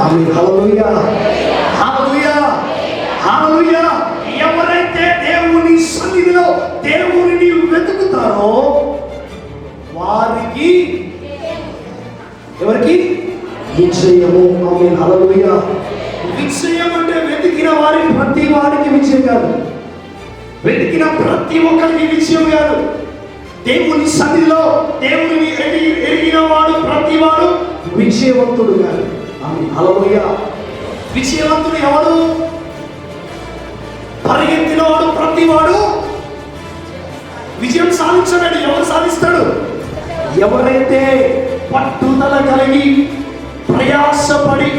ఆమేన్. హల్లెలూయా, హల్లెలూయా, హల్లెలూయా. ఎవరైతే దేవుని సన్నిధిలో దేవుని వెతుకుతారో వారికి, ఎవరికి విజయము. ఆమేన్. హల్లెలూయా. విజయం అంటే వెతికిన వారి ప్రతి వారికి విజయం కాదు, వెతికిన ప్రతి ఒక్కరికి విజయం కాదు. దేవుని సన్నిధిలో దేవుని ఎరిగిన వాడు ప్రతి వాడు విజయవంతుడు కాదు. ఆమేన్. హల్లెలూయా. విజయవంతుడు ఎవడు? పరిగెత్తిన వాడు ప్రతి వాడు విజయం సాధించలేడు. ఎవరు సాధిస్తాడు? ఎవరైతే పట్టుదల కలిగి ప్రయాసపడి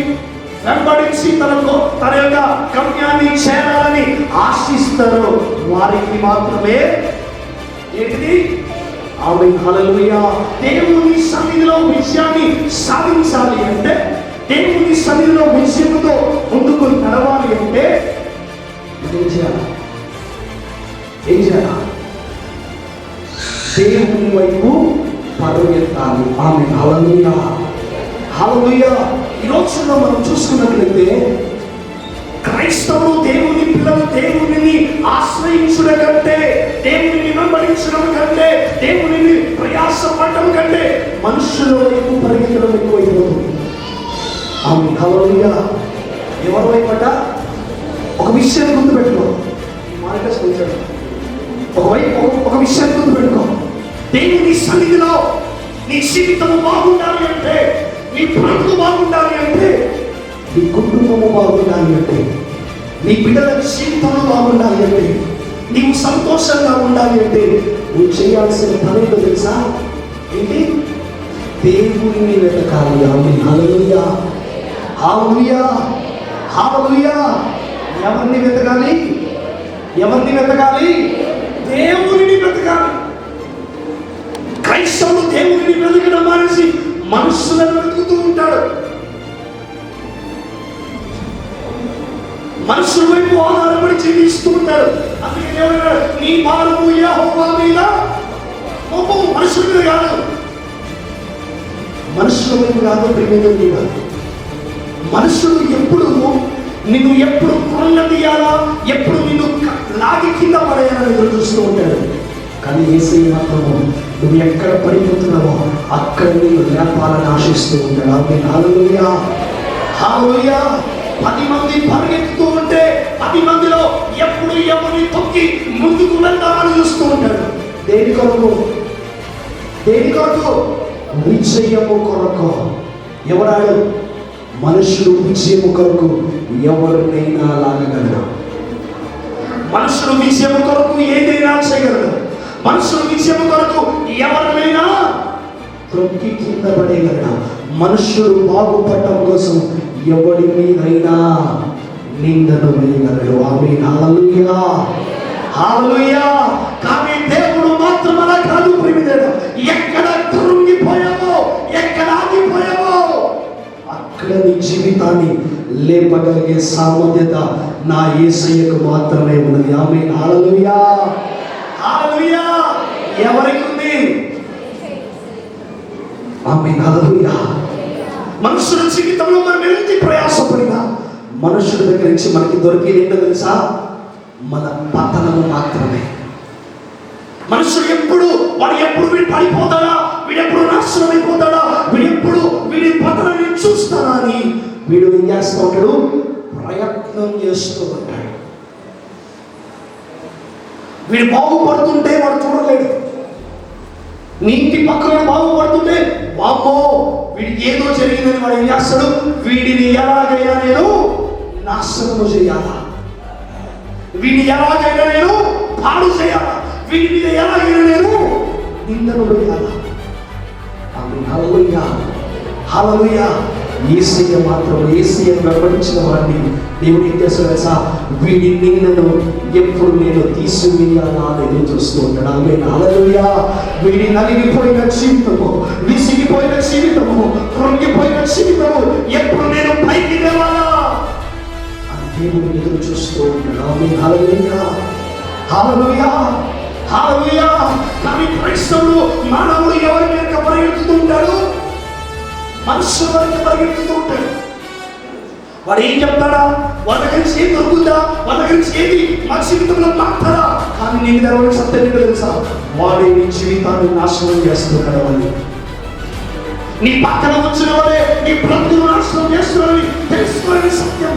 వెంబడించి తన యొక్క గమ్యాన్ని చేరాలని ఆశిస్తారో వారికి మాత్రమే ఏంటిది? ఆమేన్. హల్లెలూయా. దేవుని సన్నిధిలో విజయాన్ని సాధించాలి అంటే, దేవుని సన్నిధిలో విజయంతో ముందుకు నడవాలి అంటే ఏం చేయాలి? ఏం చేయాలి? దేవుని వైపు పరుగెత్తాలి. ఆమేన్. హల్లెలూయా, హల్లెలూయా. ఈ రోజుల్లో మనం చూసుకున్నట్లయితే క్రైస్తవులు, దేవుని పిల్లలు దేవునిని ఆశ్రయించడం కంటే, దేవునిని వెంబడించడం కంటే, దేవునిని ప్రయాసపడటం కంటే మనుషుల వైపు పరిగెత్తడం ఎక్కువైపోతుంది. ఆమేన్. హల్లెలూయా. ఎవరి వైపట? ఒక విషయాన్ని గుర్తుపెట్టుకో. ఒక విషయాన్ని గుర్తుపెట్టుకో. దేవుని సన్నిధిలో నీ జీవితము బాగుండాలి అంటే, నీ బ్రతుకు బాగుండాలి అంటే, నీ కుటుంబము బాగుండాలి అంటే, నీ బిడ్డల జీవితంలో బాగుండాలి అంటే, నీవు సంతోషంగా ఉండాలి అంటే నువ్వు చేయాల్సిన పని ఏంటో తెలుసా? ఏంటి? దేవుని వెతకాలి. ఆమేన్. హల్లెలూయా, హల్లెలూయా, హల్లెలూయా. ఎవరిని వెతకాలి? ఎవరిని వెతకాలి? దేవుని వెతకాలి. క్రైస్తవుడు దేవుని వెతకడం మానేసి మనుషులను వెతుకుతూ ఉంటాడు. మనుషుల వైపు ఆధారపడి జీవిస్తూ ఉంటాడు. అందుకే దేవుడు నీ భారము యెహోవా మీద మోపు. మనుషుల మీద కాదు, మనుషుల వైపు కాదు, ప్రేమ కాదు. మనుషులు ఎప్పుడు నిన్ను ఎప్పుడు కొల్లదీయాలా, ఎప్పుడు నిన్ను లాగి కింద పడేయాలని ఎదురు చూస్తూ ఉంటాడు. కానీ యేసయ్య మాత్రము నువ్వు ఎక్కడ పడిపోతున్నావో అక్కడ నీవు లేపాలని ఆశిస్తూ ఉంటాడు. ఆమేన్. హల్లెలూయా, హల్లెలూయా. 10 మంది పరిగెత్తుతూ ఉంటే 10 మందిలో ఎప్పుడు ఎవరిని తొక్కి ముందుకు వెళ్దామని చూస్తూ ఉంటాడు. దేని కొరకు? దేని కొరకు? విజయము కొరకు. ఎవరాడు? మనుషుడు విజయము కొరకు ఎవరినైనా లాగగలడు. మనుషుడు విజయము కొరకు ఏదైనా చేయగలడు. మనుషుడు విజయము కొరకు ఎవరినైనా త్రొక్కి కింద పడేయగలడు. మనుషుడు బాగుపడటం కోసం ఎవడి మీదైనా నిందను వేయగలడు. ఆమేన్. హల్లెలూయా, హల్లెలూయా. కానీ దేవుడు మాత్రం అలా కాదు. ప్రియమైన ఎక్కడ కృంగిపోయావో, ఎక్కడ ఆగిపోయావో అక్కడ నీ జీవితాన్ని లేపగలిగే సామర్థ్యత నా యేసయ్యకు మాత్రమే ఉన్నది. ఆమేన్. హల్లెలూయా, హల్లెలూయా. ఎవరికి ఉంది? ఆమేన్. హల్లెలూయా. మనుషుల జీవితంలో మనం ఎంత ప్రయాసపడినా మనుషుల దగ్గర నుంచి మనకి దొరికేది ఏంటో తెలుసా? మన పతనము మాత్రమే. మనుషులు ఎప్పుడు వీడు పడిపోతాడా, వీడెప్పుడు నాశనం అయిపోతాడా, వీడి పతనాన్ని చూస్తాడా అని వీడు ఏం చేస్తూ ఉంటాడు? ప్రయత్నం చేస్తూ ఉంటాడు. వీడు బాగుపడుతుంటే వాడు చూడలేడు. నీ ఇంటి పక్కన బాగుపడుతుంటే వామ్మో వీడికి ఏదో జరిగిందని వాడు ఏం చేస్తాడు? వీడిని ఎలాగైనా నేను నాశనము చేయాలా, వీడిని ఎలాగైనా నేను పాడు చేయాలా, వీడి మీద ఎలాగైనా నేను నిందను వేయాలా. ఆమేన్. హల్లెలూయా, హల్లెలూయా. యేసయ్య మాత్రం, యేసయ్యను వెంబడించిన వాడిని దేవుడు ఏం చేస్తాడు తెలుసా? వీడి నిందను ఎప్పుడు నేను తీసివేయాలా అని ఎదురు చూస్తూ ఉంటాడు. ఆమేన్. హల్లెలూయా. వీడి నలిగిపోయిన జీవితము, విసిగిపోయిన జీవితము, కృంగిపోయిన జీవితము ఎప్పుడు నేను పైకి లేవాలా అని దేవుడు ఎదురు చూస్తూ ఉంటాడు. ఆమేన్. హల్లెలూయా, హల్లెలూయా, హల్లెలూయా. కానీ క్రైస్తవుడు, మానవుడు ఎవరి మీద పరిగెత్తుతూ ఉంటాడు? మనుషుల వరకు పరిగెత్తుతూ ఉంటాడు. వాడు ఏం చెప్తాడా? వాళ్ళ దగ్గర నుంచి ఏం దొరుకుతుందా? వాళ్ళ దగ్గర నుంచి ఏది మా జీవితంలో మాట్లాడా? కానీ నేను తెరవని సత్యం ఏంటో తెలుసా? వాడే నీ జీవితాన్ని నాశనం చేస్తున్నాడు అని. నీ పక్కన వచ్చిన వాడే నీ బ్రతుకును నాశనం చేస్తున్నాడని తెలుసుకోవాలని సత్యం.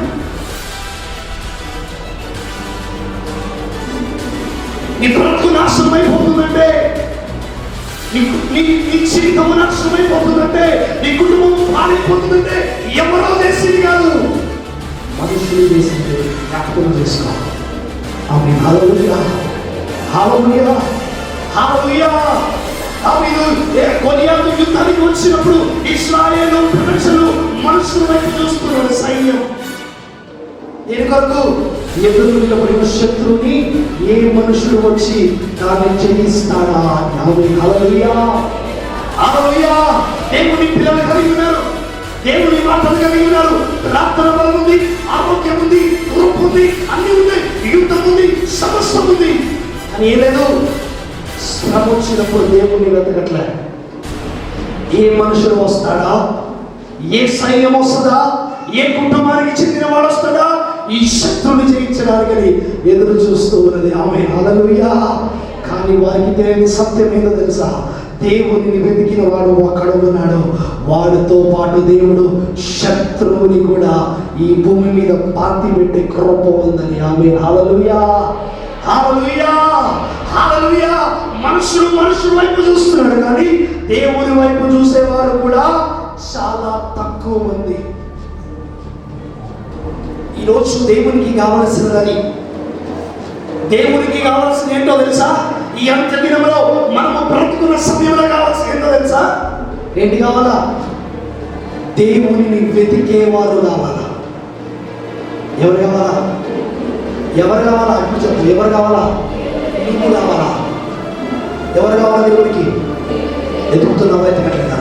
నీ బ్రతుకు నాశనం అయిపోతుందంటే, నీ జీవితం నాశనం అయిపోతుందంటే, నీ కుటుంబం పాడైపోతుందంటే ఎవరో చేసింది కాదు, మనుషులు చేసింది. జ్ఞాపకం చేసుకో. ఆమె హల్లెలూయా, హల్లెలూయా, హల్లెలూయా. గొలియాతు యుద్ధానికి వచ్చినప్పుడు ఇశ్రాయేలు ప్రజలు మనుషుల వైపు చూస్తున్నారు. సైన్యం దీని కొరకు ఎదురు నిలబడిన శత్రువుని ఏ మనుషుడు వచ్చి దాన్ని జయిస్తాడా? హల్లెలూయా, హల్లెలూయా. దేవుని పిల్లలు కలిగి ఉన్నారు, దేవుని మాటలు కలిగి ఉన్నారు. ప్రార్థన బలం ఉంది, ఆరోగ్యం ఉంది, రూపం ఉంది, అన్ని ఉన్నాయి, యుద్ధం ఉంది, సమస్య ఉంది. అని ఏం లేదు. శ్రమ వచ్చినప్పుడు దేవుని వెతకట్లే. ఏ మనుషుడు వస్తాడా? ఏ సైన్యం వస్తుందా? ఏ కుటుంబానికి చెందిన వాడు వస్తాడా? ఈ శత్రువుని జయించడానికి ఎదురు చూస్తూ ఉన్నది. ఆమె హల్లెలూయా. కానీ వారికి తెలియని సత్యం ఏంటో తెలుసా? దేవుని వెతికిన వాడు అక్కడ ఉన్నాడు. వాడితో పాటు దేవుడు శత్రువుని కూడా ఈ భూమి మీద పాతి పెట్టే కృప ఉందని. ఆమె హల్లెలూయా, హల్లెలూయా, హల్లెలూయా. మనుషుల వైపు చూస్తున్నాడు, కానీ దేవుని వైపు చూసేవారు కూడా చాలా తక్కువ మంది. ఈరోజు దేవునికి కావలసినదని, దేవునికి కావాల్సింది ఏంటో తెలుసా? ఈ అంత్య దినంలో మనము బ్రతుకున్న సమయంలో కావాల్సింది ఏంటో తెలుసా? ఏంటి కావాలా? దేవునిని వెతికేవారు కావాలా. ఎవరు కావాలా? ఎవరు కావాలా? ఇప్పుడు చెప్పు, ఎవరు కావాలా? నీకు కావాలా? ఎవరు కావాలా? దేవుడికి వెతుకుతున్నావా? వెతకట్లేదా?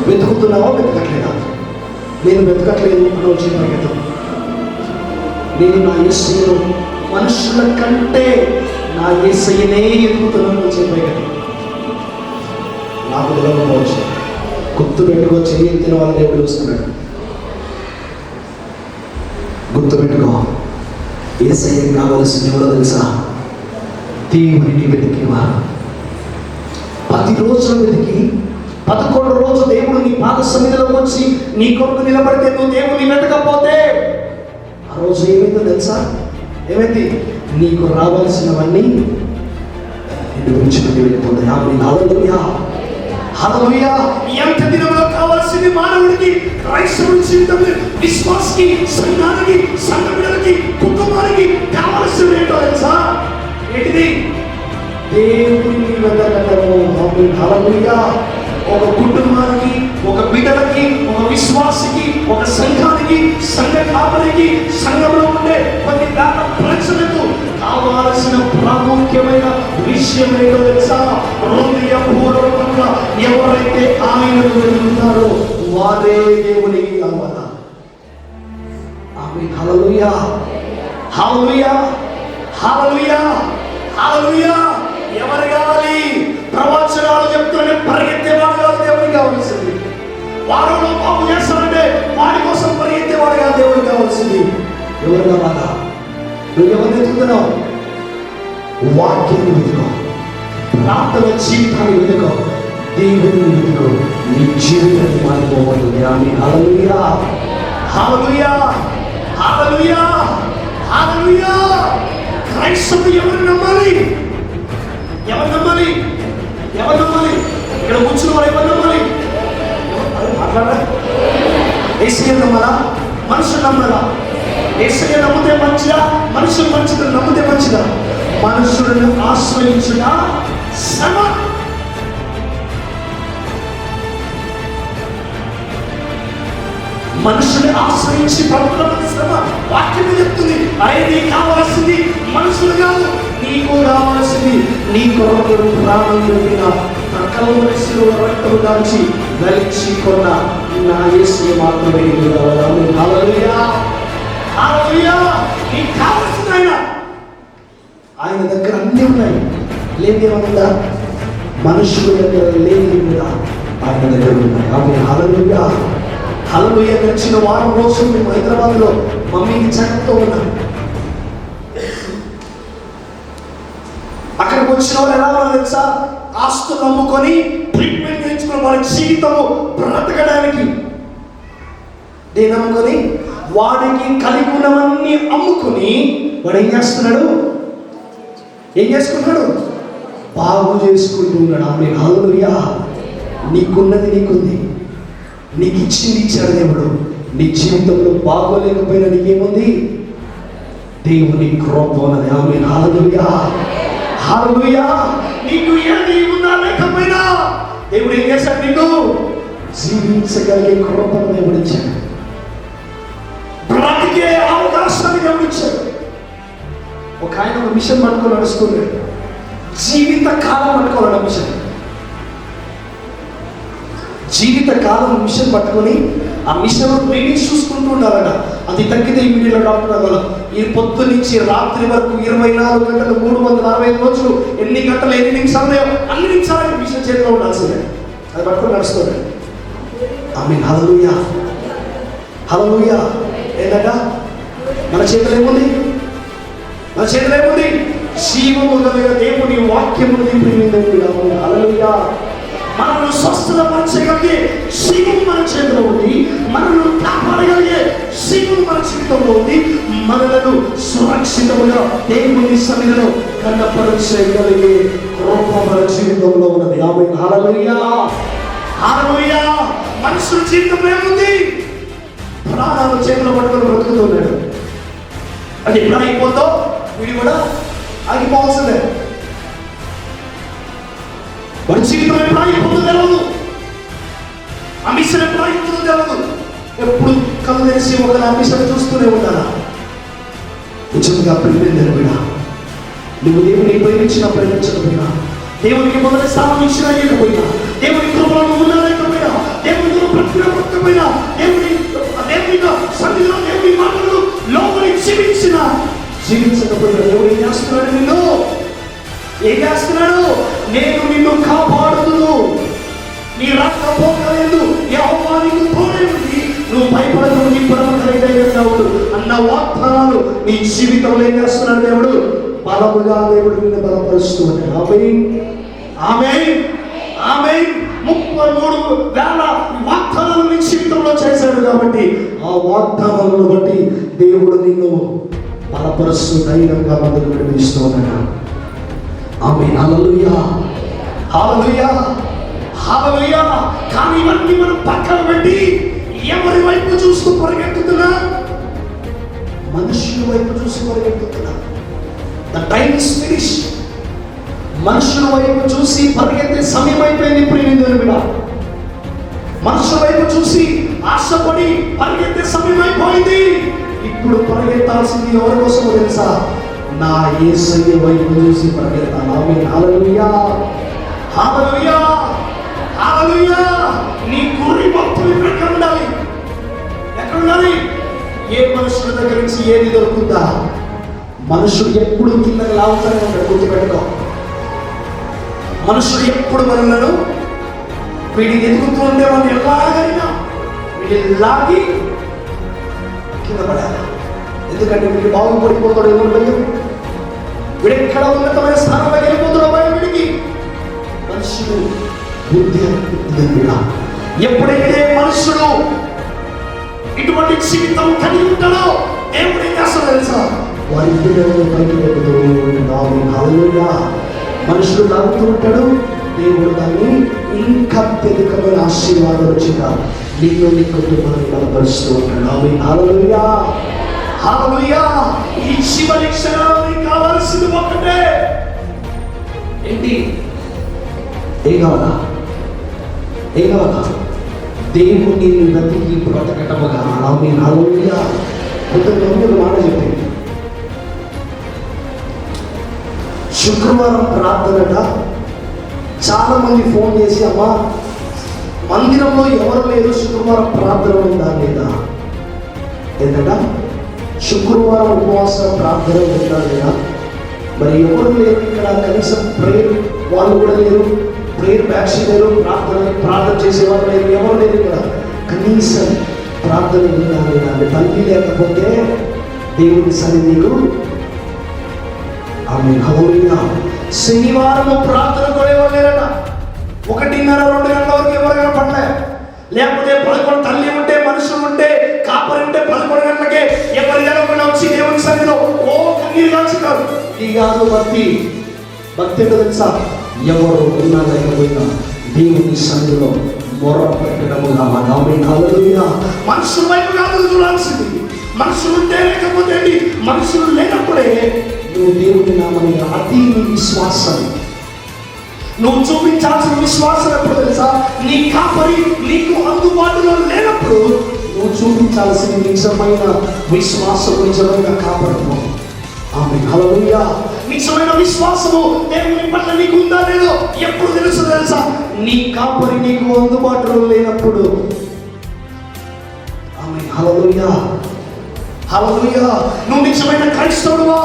వెతుకుతున్నావా? వెతకట్లేదా? నేను వెతకట్లేదు అని చెప్పగలను. నేను నా యేసును మనుషుల కంటే నా యేసయ్యనే ఎదుగుతున్నాను చెప్పగలను. నాకు తెలియకపోవచ్చు, గుర్తు పెట్టుకో. చెయ్యెత్తిన వాళ్ళ దేవుడు వస్తున్నాడు. గుర్తు పెట్టుకో. యేసయ్య కావలసింది ఎవరో తెలుసా? దేవుడిని వెతికేవారు. 10 రోజులు వెతికి 11 రోజు దేవుడు నీ పాద సన్నిధిలో వచ్చి నీ కొరకు నిలబడితే నువ్వు దేవుని వెతకపోతే ఆ రోజు ఏమైందో తెలుసా? ఏమైంది? నీకు రావాల్సినవన్నీ నిన్ను విడిచిపెట్టి వెళ్ళిపోతాయి. హల్లెలూయా, హల్లెలూయా. ఈ అంత్య దినంలో కావాల్సింది మానవుడికి, క్రైస్తవుడి జీవితంలో, విశ్వాసికి, సంఘానికి, సంఘ బిడ్డలకి, కుటుంబానికి కావాల్సింది ఏంటో తెలుసా? ఏంటిది? దేవుని వెతకటము. హల్లెలూయా. ఒక కుటుంబానికి, ఒక బిడ్డలకి, ఒక విశ్వాసికి, ఒక సంఘానికి, సంఘ కాపరికి, సంఘంలో ఉండే కొన్ని దాట ప్రజలకు కావాల్సిన ప్రాముఖ్యమైన విషయం ఏంటో తెలుసా? హృదయపూర్వకంగా ఎవరైతే ఆయనను వెతుకుతారో వారే దేవునికి కావాలా. ఆమె హల్లెలూయా, హల్లెలూయా, హల్లెలూయా, హల్లెలూయా. ఎవరు కావాలి? ప్రవచనాలు చెప్తూనే పరిగెత్తేవాడు కాదు దేవుడికి కావాల్సింది. వారంలో బాబు చేస్తానంటే వాడి కోసం పరిగెత్తేవాడు కాదు దేవుడికి కావాల్సింది. ఎవరు కావాలా? నువ్వు ఎవరిని వెతుకుతున్నావు? వాక్యాన్ని వెతుకో, ప్రార్థన జీవితాన్ని వెతుకో, దేవుడిని వెతుకో. నీ జీవితాన్ని మారిపోతుంది. ఆమె హల్లెలూయా, హల్లెలూయా, హల్లెలూయా, హల్లెలూయా. క్రైస్తవుడు ఎవరిని నమ్మాలి? ఎవరు నమ్మాలి? ఎవరు నమ్మాలి? ఇక్కడ కూర్చున్న వారు ఎవరు నమ్మాలి? మాట్లాడరా? యేసయ్య నమ్మాలా? మనుషులు నమ్మాలా? యేసయ్య నమ్మితే మంచిదా? మనుషులు మంచిదా? నమ్మితే మంచిదా? మనుషులను ఆశ్రయించుట శ్రమ. మనుషుని ఆశ్రయించి పడుతున్న శ్రమ. వాక్యం చెప్తుంది, అరే నీకు కావాల్సింది మనుషులు కాదు, నీకు కావాల్సింది నీ కొరకు ప్రాణం పెట్టిన కల్వరిశిలో రక్తము దాల్చి గలిచి కొన్న నా యేసయ్య మాత్రమే కావాలి. హల్లెలూయా, హల్లెలూయా. నీకు కావాల్సింది ఆయన. ఆయన దగ్గర అన్నీ ఉన్నాయి. లేదేమన్నా మనుషుల దగ్గర లేని కూడా ఆయన దగ్గర ఉన్నాయి. ఆమె హల్లెలూయా, హల్లెలూయా. గడిచిన వారం రోజులు మేము హైదరాబాద్లో మమ్మీకి చక్కతో ఉన్నాం. అక్కడికి వచ్చిన వాళ్ళు ఎలా ఉన్నారు తెలుసా? ఆస్తులు అమ్ముకొని ట్రీట్మెంట్ చేయించుకుని వాళ్ళ జీవితము బ్రతకడానికి దేని అమ్ముకొని, వాడికి కలిగి ఉన్నవన్నీ అమ్ముకొని వాడు ఏం చేస్తున్నాడు? ఏం చేసుకుంటున్నాడు? బాగు చేసుకుంటున్నాడు. ఆమె హల్లెలూయా. నీకున్నది నీకుంది, నీకు ఇచ్చింది ఇచ్చాడు దేవుడు. నీ జీవితంలో బాగోలేకపోయినా నీకేముంది? దేవుని కృప ఉన్నది. ఆమె హల్లెలూయా. హల్లెలూయా. నీకు ఏది ఉన్నా లేకపోయినా దేవుడు ఏం చేశాడు? నీకు జీవించగలిగే కృపను దేవుడు ఇచ్చాడు. బ్రతికే అవకాశాన్ని దేవుడు ఇచ్చాడు. ఒక ఆయన ఒక మిషన్ పట్టుకొని నడుస్తున్నాడు. జీవిత కాలం పట్టుకోవాలన్న మిషన్. జీవిత కాలం మిషన్ పట్టుకొని ఆ మిషన్ రీడింగ్స్ చూసుకుంటూ ఉండాలట. అది తగ్గితే ఇమీడియట్గా డాక్టర్ అవ్వాలి. ఈ పొద్దు నుంచి రాత్రి వరకు 24 గంటలు 365 రోజులు ఎన్ని గంటలు ఎన్ని నిమిషాలు ఉన్నాయో అన్ని నిమిషాలు మిషన్ చేతిలో ఉండాల్సిందే. అది పట్టుకొని నడుస్తున్నాడు. ఆమేన్. హల్లెలూయా. హల్లెలూయా. ఏంటంట? మన చేతిలో ఏముంది? మన చేతిలో ఏముంది? జీవము కలిగిన దేవుని వాక్యమును దేవుడు. హల్లెలూయా. మనల్ని స్వస్థపరచగలిగే జీవము మన చేతిలో ఉంది. మనల్ని కాపాడగలిగే జీవము మన జీవితంలో ఉంది. మనలను సురక్షితముగా దేవుని సన్నిధిలో కనపరచగలిగే కృప మన జీవితంలో ఉన్నది. ఆమేన్. హల్లెలూయా. హల్లెలూయా. మనుషుల జీవితంలో ఏముంది? ప్రాణాలు చేతిలో పట్టుకొని బ్రతుకుతున్నాడు. అది ఎప్పుడు అయిపోతో వీడు కూడా ఆగిపోవాల్సిందే. వాడి జీవితం ఎప్పుడు అయిపోతుందో తెలియదు. ఆ మిషన్ ఎప్పుడు అయిపోతుందో తెలియదు. ఎప్పుడు కళ్ళు తెరిచి ఒక ఆ మిషన్ చూస్తూనే ఉండాలా? నిజంగా ప్రేమించకపోయినా, నువ్వు దేవుని ప్రేమించకపోయినా, దేవునికి మొదటి స్థానం ఇచ్చినా లేకపోయినా, దేవుని కృపలో ఉన్నా లేకపోయినా, దేవుని బ్రతకపోయినా, దేవుని సన్నిధిలో దేవుని మాటలు లోపలి జీవించకపోయినా దేవుడు ఏం చేస్తున్నాడు? నిన్ను ఏం చేస్తున్నాడు? నేను నిన్ను కాపాడుతును, నీ రక్త పోకలేదు, నీ అవమానికి తోడే ఉంది, నువ్వు భయపడదు, నీ పరమకరైన అన్న వాగ్దానాలు నీ జీవితంలో ఏం చేస్తున్నాడు దేవుడు? బలముగా దేవుడు నిన్ను బలపరుస్తూ ఉన్నాడు. ఆమేన్. ఆమేన్. ఆమేన్. 33,000 వాగ్దానాలు నీ జీవితంలో చేశాడు కాబట్టి ఆ వాగ్దానాలను బట్టి దేవుడు నిన్ను బలపరుస్తూ ధైర్యంగా ముందుకు నడిపిస్తూ ఉన్నాడు. ఆమేన్. హల్లెలూయా. హల్లెలూయా. హల్లెలూయా. కానీ ఇవన్నీ మనం పక్కన పెట్టి ఎవరి వైపు చూస్తూ పరిగెత్తుతున్నా? మనుషుల వైపు చూస్తూ పరిగెత్తుతున్నా. The time is finish. మనుషుల వైపు చూసి పరిగెత్తే సమయం అయిపోయింది. ప్రియమైన బిడ్డ, మనుషుల వైపు చూసి ఆశపడి పరిగెత్తే సమయం అయిపోయింది. ఇప్పుడు పరిగెత్తాల్సింది ఎవరి కోసమో తెలుసా? నా యేసయ్య వైపు చూసి పరిగెత్తాలి. ఆమేన్. హల్లెలూయా. హల్లెలూయా. హల్లెలూయా. నీ గురి మొత్తం ఎక్కడ ఉండాలి? ఎక్కడ ఉండాలి? ఏ మనుషుల దగ్గర నుంచి ఏది దొరుకుతుందా? మనుషుడు ఎప్పుడు కిందకి లాగుతానే ఉంటాడు. గుర్తుపెట్టుకో. మనుషుడు ఎప్పుడు మనలను వీడిని ఎదుగుతూ ఉండే వాళ్ళు ఎలాగైనా వీడిని లాగి కింద పడాలి. ఎందుకంటే వీడు బాగుపడిపోతాడు. ఎవరు భయం? వీడు ఎక్కడ ఉన్నతమైన స్థానంలో వెళ్ళిపోతాడో భయం వీడికి. మనుషుడు బుద్ధి ఎప్పుడైతే మనుషుడు ఇటువంటి జీవితం కలిగి ఉంటాడో దేవుడు ఏం చేస్తాడో తెలుసా? వారి పైకి వెళ్తూ హల్లెలూయా. మనుషుడు లాగుతూ ఉంటాడు, దేవుడు దాన్ని ఇంకా అత్యధికమైన ఆశీర్వాదం వచ్చిన నిన్ను నీ కుటుంబాన్ని బలపరుస్తూ ఉంటాడు. ఆమేన్. హల్లెలూయా. హల్లెలూయా. ఈ చివరి క్షణంలో నీకు కావాల్సింది ఒక్కటే. ఏంటి? ఏం కావాలా? ఏం కావాలా? దేవుని బ్రతికి బ్రతకటముగా. ఆమేన్. హల్లెలూయా. కొంతమంది ఒక మాట చెప్పింది. శుక్రవారం ప్రార్థనట చాలా మంది ఫోన్ చేసి, అమ్మా మందిరంలో ఎవరు లేరు, శుక్రవారం ప్రార్థన ఉందా లేదా? ఏంటట? శుక్రవారం ఉపవాస ప్రార్థన ఉందా లేదా? మరి ఎవరు లేరు ఇక్కడ, కనీసం ప్రేయర్ వాళ్ళు కూడా లేరు, ప్రేయర్ బ్యాచ్ లేరు, ప్రార్థన చేసేవారు లేరు, ఎవరు లేరు ఇక్కడ. కనీసం ప్రార్థన ఉండాలి. ఆమె తల్లి లేకపోతే దేవుని సన్నిధికు ఆమె హల్లెలూయా. శనివారం ప్రార్థన కూడా ఎవరు లేరట. 1:30-2 గంటల వరకు ఎవరైనా పడలే. లేకపోతే 11 తల్లి ఉంటే, మనుషులు ఉంటే, కాపరి ఉంటే 11 గంటలకే ఎవరి జరగకుండా వచ్చి దేవుని సన్నిధిలో ఓ కన్నీరు కాల్చుతారు. ఇది కాదు భక్తి. భక్తి ఏంటో తెలుసా? ఎవరు ఉన్నా లేకపోయినా దేవుని సన్నిధిలో మొర పెట్టడముగా. ఆమేన్ హల్లెలూయా. మనుషుల వైపు కాదు చూడాల్సింది. మనుషులు ఉంటే లేకపోతే మనుషులు లేనప్పుడే నువ్వు దేవుని నామని అతి విశ్వాసం నువ్వు చూపించాల్సిన విశ్వాసం ఎప్పుడు తెలుసా? నీ కాపరి నీకు అందుబాటులో లేనప్పుడు నువ్వు చూపించాల్సిన నిజమైన విశ్వాసం, నిజమైన కాపరము. ఆమేన్ హల్లెలూయా. నిజమైన విశ్వాసము దేవుని పట్ల నీకు ఉందా లేదో ఎప్పుడు తెలుసా? నీ కాపరి నీకు అందుబాటులో లేనప్పుడు. ఆమేన్ హల్లెలూయా. హల్లెలూయా. నువ్వు నిజమైన క్రైస్తవుడువా,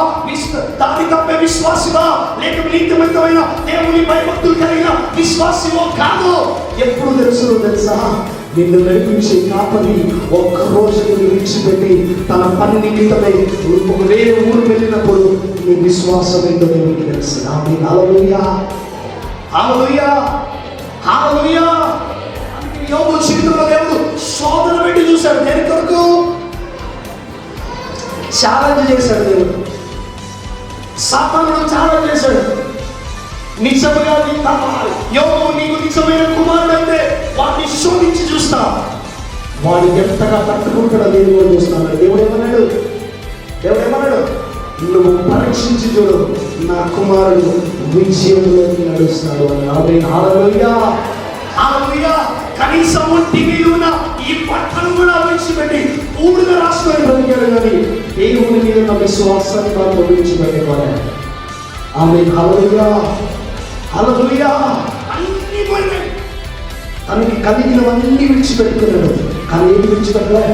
దారి తప్పే విశ్వాసివా, లేక నీతిమంతమైన దేవుని భయభక్తులు కలిగిన విశ్వాసివో కాదు ఎప్పుడు తెలుసా? నిన్ను నడిపించే కాపరి ఒక్కరోజు విడిచిపెట్టి తన పని నిమిత్తమై ఒక వేరే ఊరు వెళ్ళినప్పుడు నీ విశ్వాసం ఏంటో దేవునికి తెలుసు. ఆమేన్ హల్లెలూయా. హల్లెలూయా. హల్లెలూయా. యోబు జీవితంలో దేవుడు శోధన పెట్టి చూశాడు. దేని కొరకు? ఛాలెంజ్ చేశాడు దేవుడు. సాతానుడు ఛాలెంజ్ చేశాడు. నిజముగా యోబు నీకు నిజమైన కుమారుడు అయితే వాడిని శోధించి చూస్తా, వాడిని ఎంతగా తట్టుకుంటాడో దేవుడు చూస్తాడు. దేవుడు ఏమన్నాడు? నువ్వు పరీక్షించి చూడు, నా కుమారుడు విజయంలోకి నడుస్తాడు అని. ఆమేన్ హల్లెలూయా. హల్లెలూయా. కనీసం టీవీ ఉన్న ఈ పట్టణం కూడా విడిచిపెట్టి ఊడిన రాష్ట్రాన్ని బ్రతికాడు, కానీ దేవుని మీద ఉన్న విశ్వాసాన్ని మాత్రం విడిచిపెట్టేవాడు. ఆమేన్ హల్లెలూయా. హల్లెలూయా. అన్ని పోయినాయి. తనకి కలిగినవన్నీ విడిచిపెట్టుకున్నాడు, కానీ ఏది విడిచిపెట్టలే?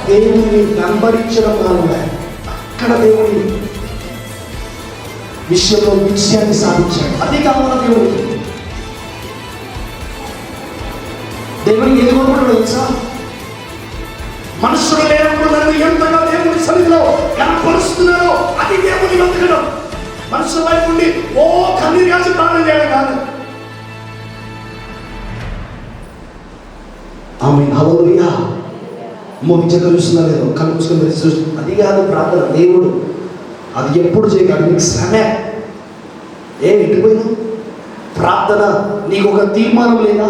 దేవుని వెంబడించడం కానులే. అక్కడ దేవుని విషయంలో విజయాన్ని సాధించాడు. అది కావాలి దేవునికి ఏది కోరుకుంటాడో తెలుసా? మనుషులు లేనప్పుడు నన్ను ఎంతగా దేవుని సన్నిధిలో కనపరుస్తున్నారో అది దేవుని వెతకడం. మనుషుల వైపు ఉండి ఓ కన్నీరు కాల్చి ప్రార్థన చేయడం కాదు. ఆమేన్ హల్లెలూయా. మూవీ చెక్క చూస్తున్నా లేదు, కళ్ళు మూసుకొని చూస్తున్నా, అది కాదు ప్రార్థన. దేవుడు అది ఎప్పుడు చేయగలడు? నీకు శ్రమే ఇంటిపోయినా ప్రార్థన. నీకు ఒక తీర్మానం లేదా?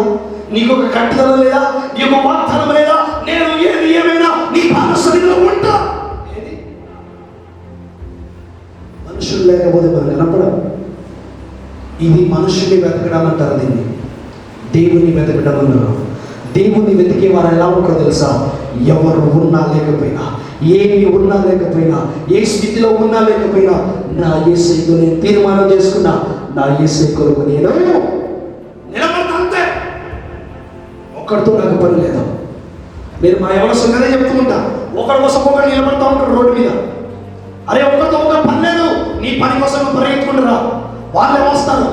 నీకు ఒక కట్టుదల లేదా? నీకు ఒక వాగ్దానం లేదా? నేను ఏది ఏమైనా నీ పాదసన్నిధిలో ఉంటా. మనుషులు లేకపోతే మనం కనపడం. ఇది మనుషుల్ని వెతకడం అంటారు, దీన్ని దేవుని వెతకడం అన్నారు. దేవుని వెతికే వారు ఎలా ఉంటారో తెలుసా? ఎవరు ఉన్నా లేకపోయినా, ఏమి ఉన్నా లేకపోయినా, ఏ స్థితిలో ఉన్నా లేకపోయినా, నా యేసయ్యతో నేను తీర్మానం చేసుకున్నా, నా యేసయ్య కొరకు నేను నిలబడతా. అంతే. ఒక్కడితో నాకు పని లేదు. మీరు మా ఎవరి సంగతే చెప్తూ ఉంటా, ఒకరి కోసం ఒకరు నిలబడతా ఉంటారు రోడ్డు మీద. అరే ఒకరితో ఒకరు పని లేదు, నీ పని కోసం పరిగెత్తుకుంటారా, వాళ్ళే వస్తారు.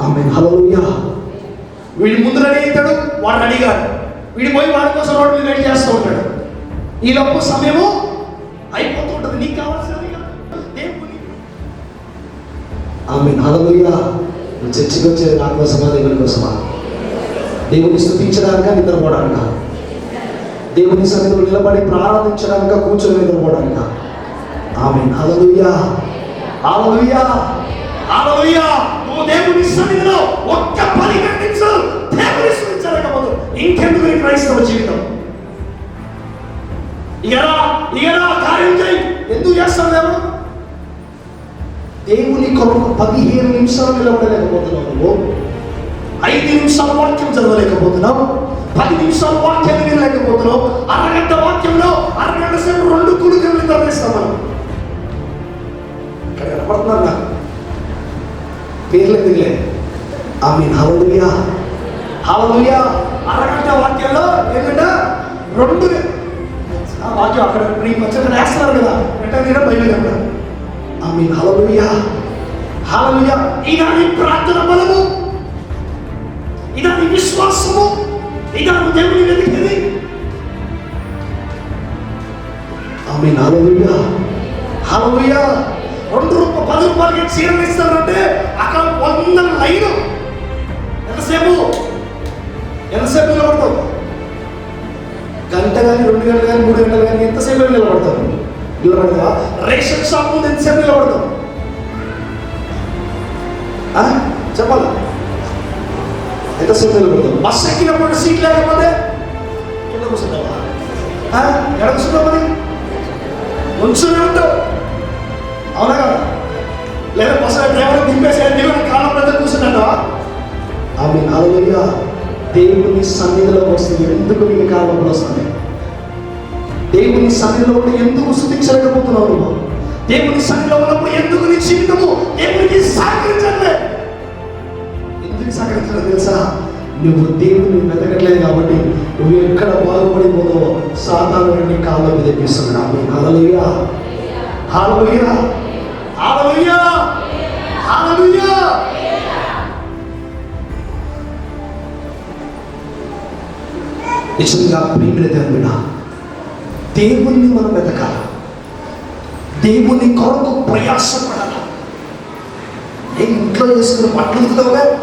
ఆమేన్ హల్లెలూయా. వీడి ముందు రెడీ అవుతాడు, వాడు రెడీ కాదు. వీడి పోయి వాడి కోసం రోడ్డు మీద వెయిట్ చేస్తూ ఉంటాడు. ఈ లోపు సమయము అయిపోతూ ఉంటుంది. నీకు కావాల్సినది దేవుని. ఆమేన్ హల్లెలూయా. చర్చికి వచ్చేది నా కోసమా, దేవుని కోసమా? దేవుని స్తుతించడానిక, నిద్రపోవడానిక? దేవుని సన్నిధిలో నిలబడి ప్రారంభించడానిక, కూర్చొని నిద్రపోవడానిక? ఆమేన్ హల్లెలూయా. హల్లెలూయా. హల్లెలూయా. నువ్వు దేవుని సన్నిధిలో ఒక్క 10 నిమిషాలు దేవుని స్తుతించలేకపోతే ఇంకెందుకు నీ క్రైస్తవ జీవితం? ఇగరా కార్యం చేయి. ఎందుకు చేస్తావు? దేవుని కొరకు 15 నిమిషాలు నిలబడలేకపోతున్నావు. నువ్వు 5 నిమిషాలు వాక్యం చదవలేకపోతున్నావు, 10 నిమిషాలు వాక్యం వినలేకపోతున్నావు. అరగంట వాక్యంలో అరగంట సేపు 2 కుడుకలు నిద్రలేస్తాం మనం. ఇక్కడ కనపడుతున్నారు నాకు పేర్లు ఎందుకులే. ఆమేన్ హల్లెలూయా. హల్లెలూయా. అరగంట వాక్యంలో ఏంటంటే 2 వాక్యం అక్కడ నీకు వచ్చేది వేస్తున్నారు కదా, వెంటనే బయలు కదా. ఆమేన్ హల్లెలూయా. హల్లెలూయా. ఈనాడు ప్రార్థన బలము ఇదా నీ విశ్వాసము? ఇదా నువ్వు దేవుని వెతికేది? ఆమేన్. హల్లెలూయా, హల్లెలూయా. ₹2 చీరలు ఇస్తారంటే అక్కడ 100 లైను. ఎంతసేపు నిలబడతావు? గంట కానీ 2 గంటలు కానీ 3 గంటలు కానీ ఎంతసేపు నిలబడతావు? నిలబడతా? రేషన్ షాప్ ముందు ఎంతసేపు నిలబడతావు? చెప్పాలి, ఎంతసేపు నిలబడతావు? బస్సు ఎక్కినప్పుడు సీట్ లేకపోతే కింద కూర్చుంటావా? ఎక్కడ కూర్చుంటావు? మరి నుంచునే ఉంటావు, అవునా కదా? లేదా బస్సు డ్రైవర్ దింపేసి కాలం పెద్ద కూర్చుంటావా? ఆమేన్. హల్లెలూయా. దేవుని సన్నిధిలోకి వస్తుంది. ఎందుకు నీకు కాలంలో వస్తుంది? దేవుని సన్నిధిలో ఉండి ఎందుకు స్తుతించలేకపోతున్నావు నువ్వు? దేవుని సన్నిధిలో ఉన్నప్పుడు ఎందుకు నీ జీవితము దేవునికి సహకరించట్లే? ఎందుకు సహకరించలేదు తెలుసా? నువ్వు దేవుని వెతకట్లేదు కాబట్టి నువ్వు ఎక్కడ బాగుపడిపోతావో సాతాను నీ కాళ్ళ మీద తెప్పిస్తున్నాడు. హల్లెలూయా, హల్లెలూయా, హల్లెలూయా, హల్లెలూయా. నిజంగా ప్రియమైన దేవుడా, దేవుణ్ణి మనం వెతకాలి, దేవుని కొరకు ప్రయాసపడాలి. ఇంట్లో చేసుకుని బట్టలు ఉతుకుతావుగా అని.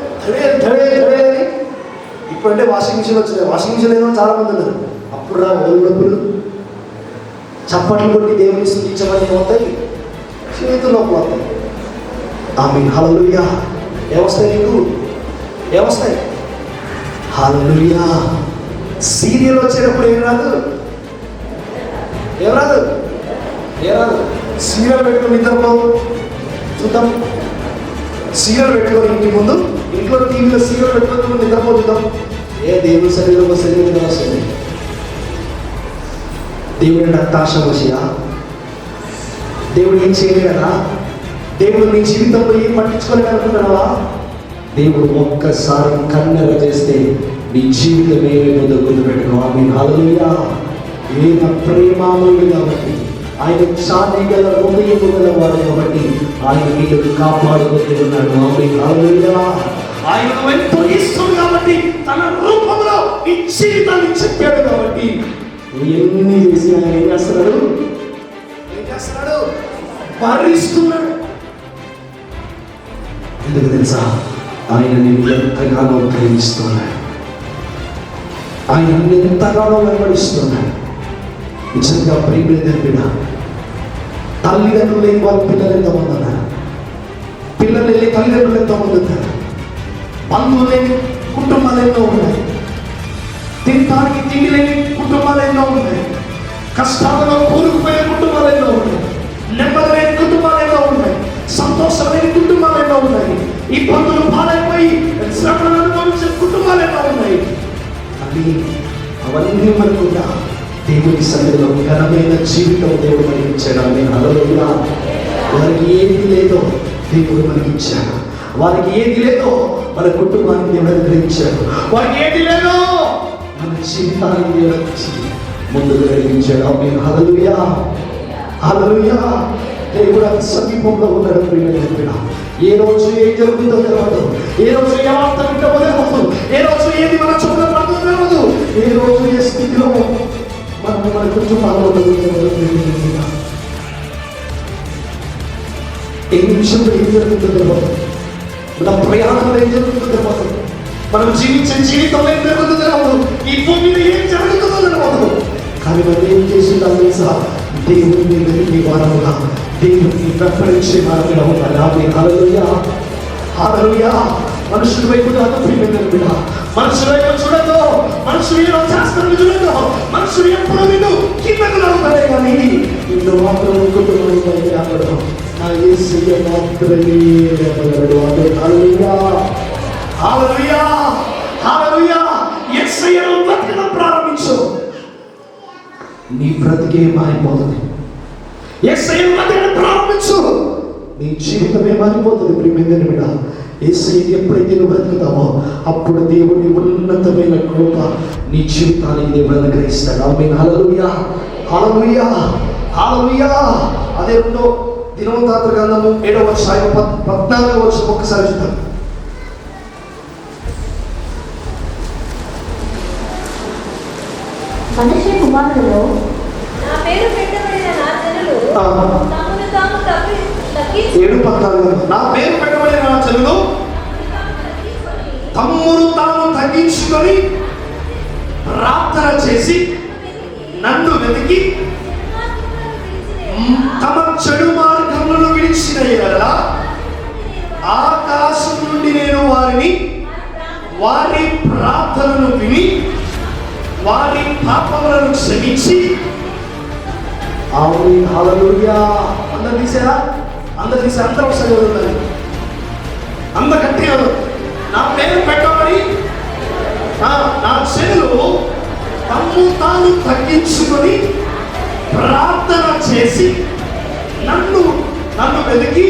ఇప్పుడంటే వాషింగ్ మిషన్ వచ్చినాయి. వాషింగ్ మిషన్ ఏదో చాలా మంది ఉన్నారు. అప్పుడు రా ఒళ్ళప్పుడు చప్పట్లు కొట్టి దేవుని స్తుతించమని ఏమవుతాయి? చేతులు నొప్పులు. ఆమేన్. హల్లెలూయా. ఏమొస్తాయి నీకు? ఏమొస్తాయి? హల్లెలూయా. సీరియల్ వచ్చేటప్పుడు ఏం రాదు? సీరియల్ పెట్టుకొని నిద్రపో చూద్దాం. సీరియల్ పెట్టుకొని ఇంటి ముందు ఇంట్లో టీవీలో సీరియల్ పెట్టుకొని నిద్రపో చూద్దాం. దేవుడి శరీరంలో శరీరం వస్తుంది. దేవుడి రక్తాశ వశియా? దేవుడు ఏం చేయలేదా? దేవుడు నీ జీవితంలో ఏం పట్టించుకోలేదనుకుంటున్నావా? దేవుడు ఒక్కసారి కన్నెర చేస్తే నీ జీవితం ఏమేమో గుర్తుపెట్టుకో. ఆమేన్. హల్లెలూయా. ఆయన ప్రేమామయుడు కాబట్టి, ఆయన చాటి గల హృదయము గలవాడు కాబట్టి ఆయన నీకు కాపాడుకుంటూ ఉన్నాడు. ఆమేన్. హల్లెలూయా. ఆయనకు ఎంతో ఇష్టం కాబట్టి తన రూపంలో నీ జీవితాన్ని చెప్పాడు కాబట్టి నువ్వు ఎన్ని చేసి ఆయన ఏం చేస్తున్నాడు? భరిస్తున్నాడు. ఎందుకు తెలుసా? ఆయన నేను ఎంతగానో ప్రేమిస్తున్నాడు, ఆయన ఎంతగానో వెంబడిస్తున్నాడు. నిజంగా ప్రియమైన తల్లిదండ్రులు లేని వాళ్ళ పిల్లలు ఎంతమంది ఉన్నారు? పిల్లలు వెళ్ళి తల్లిదండ్రులు ఎంతమంది ఉన్నారు? బంధువులు లేని కుటుంబాలు ఎన్నో ఉన్నాయి. తినడానికి తిండి లేని కుటుంబాలు ఎన్నో ఉన్నాయి. కష్టాలలో కూరుకుపోయే కుటుంబాలు ఎన్నో ఉన్నాయి. నెమ్మది లేని కుటుంబాలు ఎన్నో ఉన్నాయి. సంతోషం లేని కుటుంబాలు ఎన్నో ఉన్నాయి. ఇబ్బందులు పాలైపోయి శ్రమలను అనుభవించే కుటుంబాలు ఎన్నో ఉన్నాయి. అది అవన్నీ మనకుండా దేవుని సన్నిధిలో ఘనమైన జీవితం దేవుడు మనకి ఇచ్చాడు. నేను హల్లెలూయా. వారికి ఏది లేదో దేవుడు మనకి ఇచ్చాడు. వారికి ఏది లేదో మన కుటుంబానికి దేవుడు అనుగ్రహించాడు. వారికి ఏది లేదో మన జీవితానికి దేవుడు ముందుకు కలిగించాడు. నేను హల్లెలూయా, హల్లెలూయా. దేవుడు అంత సమీపంలో ఉన్నాడు. ప్రియమైన ఏ రోజు ఏం జరుగుతుందో తెలియదు. ఏ రోజు ఏ వార్త వింటామో తెలియదు. ఏ రోజు ఏది మన చూడ పడుతుందో తెలియదు. ఏ రోజు ఏ స్థితిలో మన కుటుంబాల్లో ఏ నిమిషంలో ఏం జరుగుతుందో తెలియదు. మన ప్రయాణంలో ఏం జరుగుతుందో తెలియదు. మనం జీవించే జీవితంలో ఏం జరుగుతుందో తెలియదు. ఈ భూమి మీద ఏం జరుగుతుందో తెలియదు. కానీ మనం ఏం చేసిందా తెలుసా? దేవుని వెతికే వారముగా, దేవుని వెంబడించే వారముగా ఉండాలి. ఆమేన్. హల్లెలూయా, హల్లెలూయా. మనుషుల వైపు కాదు ప్రియమైన బిడ్డ, మనుషుల వైపు చూడదు. మనుషులు ఏదో చేస్తారని చూడదు. మనుషులు ఎప్పుడు నిన్ను కిందకు లాగుతారే కానీ నిన్ను మాత్రం కుటుంబంలో ఆపడం నా యేసయ్య మాత్రమే లేపగలడు. ఆమేన్. హల్లెలూయా, హల్లెలూయా, హల్లెలూయా. యేసయ్యను వెతకడం ప్రారంభించు, నీ బ్రతికే మారిపోతుంది. యేసయ్యను వెతకడం ప్రారంభించు, నీ జీవితమే మారిపోతుంది. ప్రియమైన బిడ్డ, యేసయ్యను ఎప్పుడైతే నువ్వు బ్రతుకుతావో అప్పుడు దేవుని ఉన్నతమైన కృప నీ జీవితానికి దేవుడు అనుగ్రహిస్తాడు. ఆమేన్. హల్లెలూయా, హల్లెలూయా, హల్లెలూయా. అదే రెండో దినవృత్తాంతముల గ్రంథము 7వ అధ్యాయం 14వ వచనం ఒక్కసారి చూద్దాం. మనుష్య కుమారులలో నా పేరు పెట్టబడిన నా జనులు ఆ. తమను తాము తగ్గించుకొని 7:14 నా పేరు పెట్టబడిన నా జనులు తమ్మును తాము తగ్గించుకొని ప్రార్థన చేసి నన్ను వెతికి తమ చెడు మార్గములను విడిచిన ఎడల ఆకాశం నుండి నేను వారి ప్రార్థనను విని వారి పాపములను క్షమించి ఆమేన్ హల్లెలూయా. అందరు తీసారా? అందరు తీసి అందరూ ఒకసారి చదువుతారు. అందకంటే నా పేరు పెట్టమని నా చెల్లు తమ్ము తాను తగ్గించుకొని ప్రార్థన చేసి నన్ను వెతికి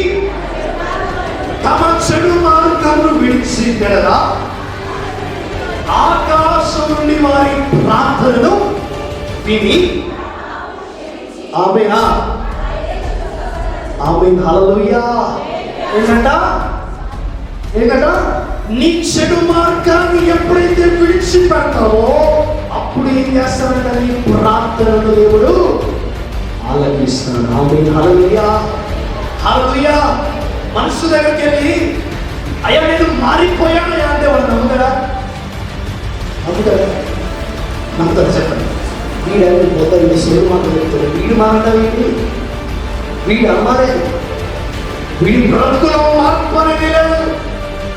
తమ చెడు మార్గమును విడిచి ఎడల ఆకాశం నుండి వారి ప్రార్థనను విని ఆమేన్ హల్లెలూయా. ఏంటంట నీ చెడు మార్గాన్ని ఎప్పుడైతే విడిచిపెడతావో అప్పుడు ఏం చేస్తాడంట? నీ ప్రార్థనను దేవుడు ఆలకిస్తాడు. ఆమేన్ హల్లెలూయా. హల్లెలూయా. మనసు దగ్గరికి వెళ్ళి అయ్యా నేను మారిపోయానయ్యా అంటే వాళ్ళు నమ్ముతారా? నమ్ముతారా చెప్పండి. వీడు పోతా వీడి సేవ మాత్రం చెప్తాడు. వీడు మారడం ఏంటి? వీడు అమ్మారే. వీడి బ్రతుకులో మార్పు అనేది లేదు.